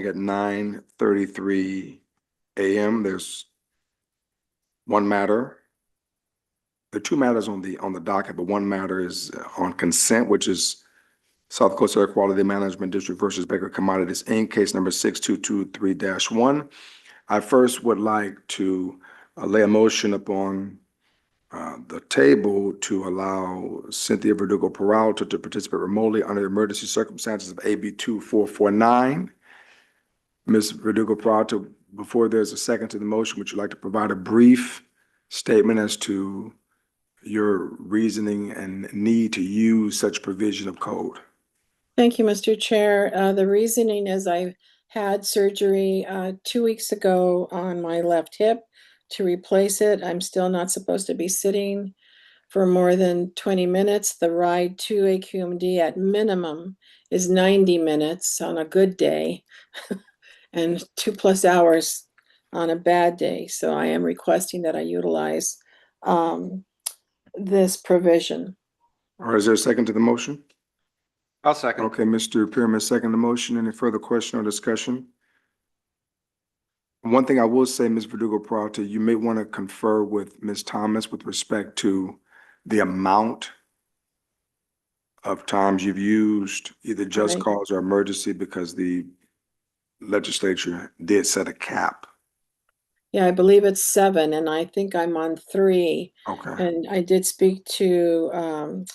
at 9:33 a.m. There's one matter. There are two matters on the docket, but one matter is on consent, which is South Coast Air Quality Management District versus Baker Commodities, Inc., case number 6223-1. I first would like to lay a motion upon the table to allow Cynthia Verdugo Peralta to participate remotely under the emergency circumstances of AB 2449. Ms. Verdugo Peralta, before there's a second to the motion, would you like to provide a brief statement as to your reasoning and need to use such provision of code? Thank you, Mr. Chair. The reasoning is I had surgery 2 weeks ago on my left hip to replace it. I'm still not supposed to be sitting for more than 20 minutes. The ride to AQMD at minimum is 90 minutes on a good day and 2+ hours on a bad day. So I am requesting that I utilize this provision. Or is there a second to the motion? I'll second. Okay, Mr. Pierman, second the motion. Any further question or discussion? One thing I will say, Ms. Verdugo Peralta, you may want to confer with Ms. Thomas with respect to the amount of times you've used either just Right. cause or emergency, because the legislature did set a cap. Yeah, I believe it's 7, and I think I'm on 3. Okay, And I did speak to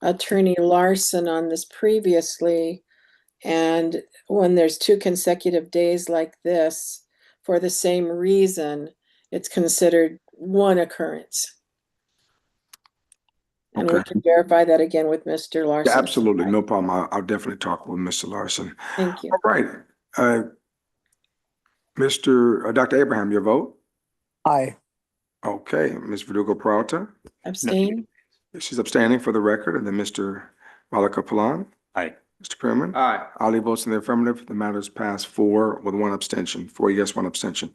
Attorney Larson on this previously. And when there's 2 consecutive days like this for the same reason, it's considered one occurrence. And we Okay. can verify that again with Mr. Larson. yeah, absolutely, no problem. I'll definitely talk with Mr. Larson. Thank you. All right. Dr. Abraham, your vote? Aye. Okay, Ms. Verdugo Peralta? Abstain? She's abstaining for the record. And then Mr. Balaka Palan? Aye. Mr. Pierman? Aye. Ali votes in the affirmative. The matter is passed 4 with 1 abstention. 4 yes, 1 abstention.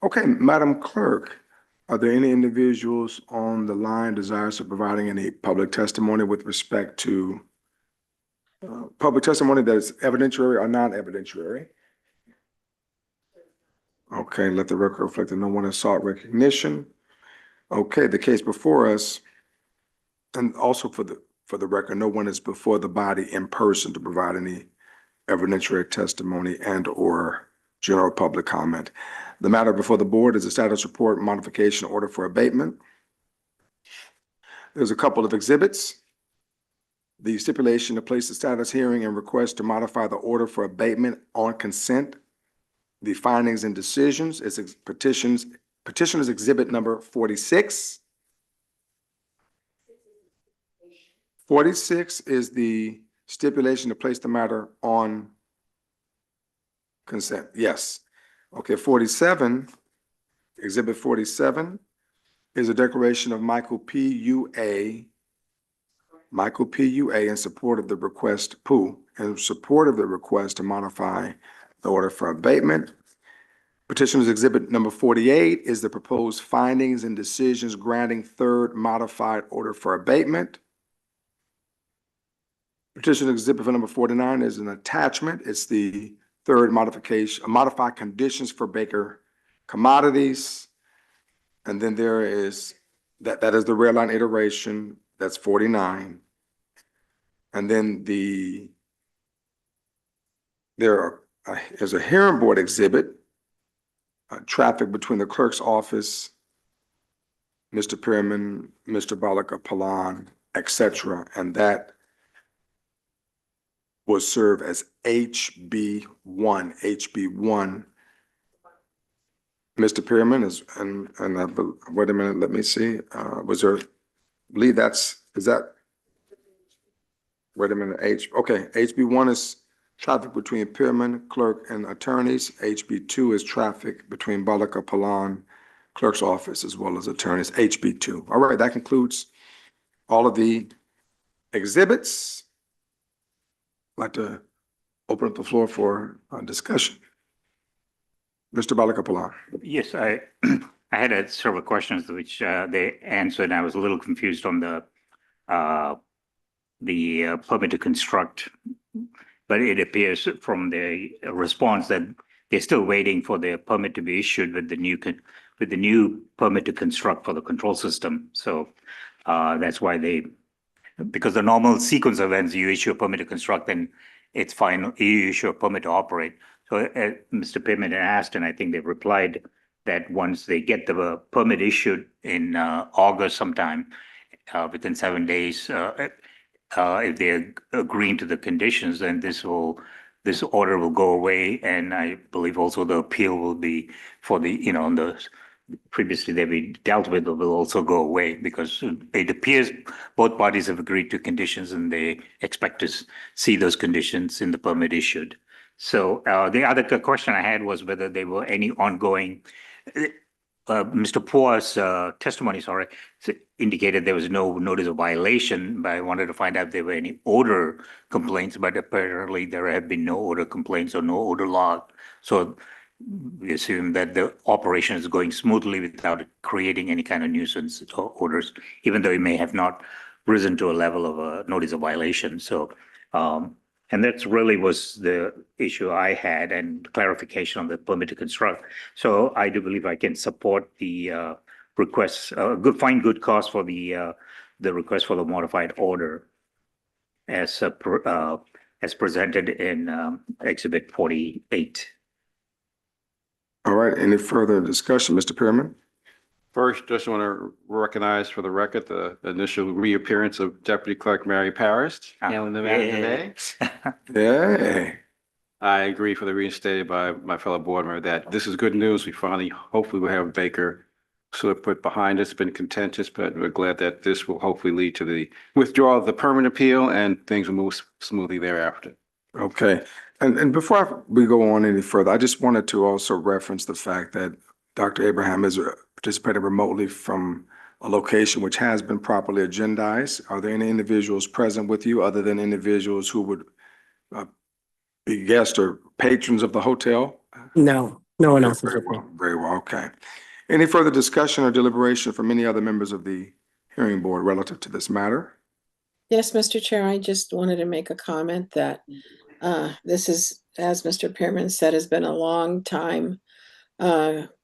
Okay, Madam Clerk, are there any individuals on the line desirous of providing any public testimony with respect to public testimony that is evidentiary or non-evidentiary? Okay, let the record reflect that no one has sought recognition. Okay, the case before us, and also for the record, no one is before the body in person to provide any evidentiary testimony and or general public comment. The matter before the board is a status report modification order for abatement. There's a couple of exhibits. The stipulation to place the status hearing and request to modify the order for abatement on consent. The findings and decisions is petitioner's exhibit number 46. 46 is the stipulation to place the matter on consent. Yes. Okay, 47, exhibit 47 is a declaration of Michael P. U.A. in support of the request, in support of the request to modify the order for abatement. Petitioner's exhibit number 48 is the proposed findings and decisions granting third modified order for abatement. Petition exhibit number 49 is an attachment. It's the third modification, modified conditions for Baker Commodities. And then there is, that is the red line iteration, that's 49. And then there's a hearing board exhibit, traffic between the clerk's office, Mr. Pierman, Mr. Balaka Palan, etc. And that will serve as HB1. HB1. Mr. Pierman is, and wait a minute, let me see. Was there, believe is that, wait a minute, okay, HB1 is traffic between Pierman, clerk, and attorneys. HB2 is traffic between Balaka Palan, clerk's office, as well as attorneys, HB2. All right, that concludes all of the exhibits. I'd like to open up the floor for discussion. Mr. Balaka Palan. Yes, I had several questions which they answered. I was a little confused on the permit to construct, but it appears from the response that they're still waiting for their permit to be issued with the new permit to construct for the control system. So that's why because the normal sequence of events, you issue a permit to construct, then it's final, you issue a permit to operate. So Mr. Pittman asked, and I think they've replied that once they get the permit issued in August sometime, within 7 days, if they're agreeing to the conditions, then this order will go away. And I believe also the appeal will be for previously they've been dealt with will also go away, because it appears both parties have agreed to conditions and they expect to see those conditions in the permit issued. So the other question I had was whether there were any ongoing, Mr. Pua's testimony, indicated there was no notice of violation, but I wanted to find out if there were any odor complaints, but apparently there have been no odor complaints or no odor log. So we assume that the operation is going smoothly without creating any kind of nuisance or odors, even though it may have not risen to a level of a notice of violation. So, and that's really was the issue I had, and clarification on the permit to construct. So I do believe I can support the request, find good cause for the request for the modified order as presented in Exhibit 48. All right, any further discussion, Mr. Pearman? First, just want to recognize for the record the initial reappearance of Deputy Clerk Mary Paris handling the matter today. Yeah. I agree for the reinstated by my fellow board member that this is good news. We finally, hopefully we'll have Baker sort of put behind us. It's been contentious, but we're glad that this will hopefully lead to the withdrawal of the permanent appeal and things will move smoothly thereafter. Okay, and before we go on any further, I just wanted to also reference the fact that Dr. Abraham is participating remotely from a location which has been properly agendized. Are there any individuals present with you other than individuals who would be guests or patrons of the hotel? No, no one else is Very with me. well, very well, okay. Any further discussion or deliberation from any other members of the hearing board relative to this matter? Yes, Mr. Chair, I just wanted to make a comment that this is, as Mr. Pearman said, has been a long time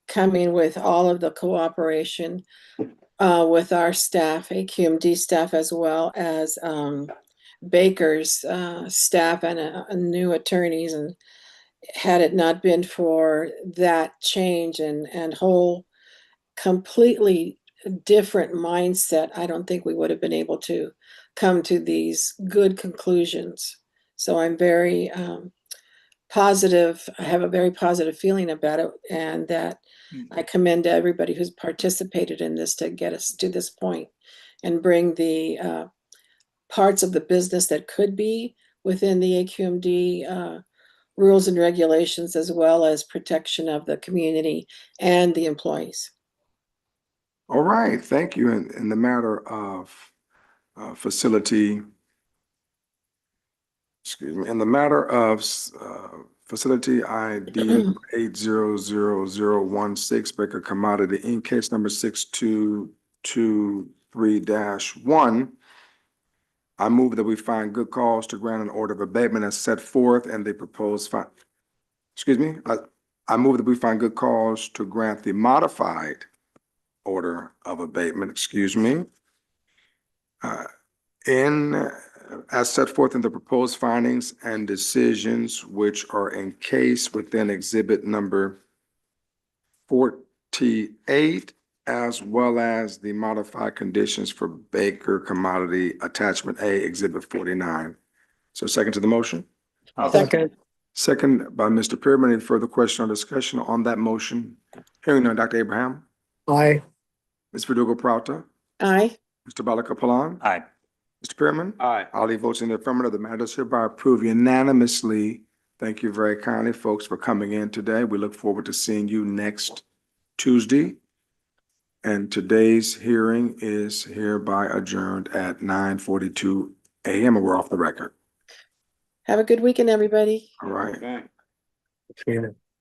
coming with all of the cooperation with our staff, AQMD staff, as well as Baker's staff and new attorneys. And had it not been for that change and whole completely different mindset, I don't think we would have been able to come to these good conclusions. So I'm very positive. I have a very positive feeling about it, and that I commend everybody who's participated in this to get us to this point and bring the parts of the business that could be within the AQMD rules and regulations, as well as protection of the community and the employees. All right, thank you. In the matter of facility, excuse me, in the matter of facility ID 8000016, Baker Commodity Inc., case number 6223-1, I move that we find good cause to grant an order of abatement as set forth in the proposed I move that we find good cause to grant the modified order of abatement, as set forth in the proposed findings and decisions, which are encased within exhibit number 48, as well as the modified conditions for Baker Commodity Attachment A, Exhibit 49. So second to the motion? Second, Second by Mr. Pearman. Any further question or discussion on that motion? Hearing none, Dr. Abraham? aye. Ms. Verdugo Prata? Aye. Mr. Balakapalan? Aye. Mr. Pearman? Aye. Ali votes in the affirmative. The matter is hereby approved unanimously. Thank you very kindly, folks, for coming in today. We look forward to seeing you next Tuesday. And today's hearing is hereby adjourned at 9:42 a.m. and we're off the record. Have a good weekend, everybody. All right. Okay. Yeah.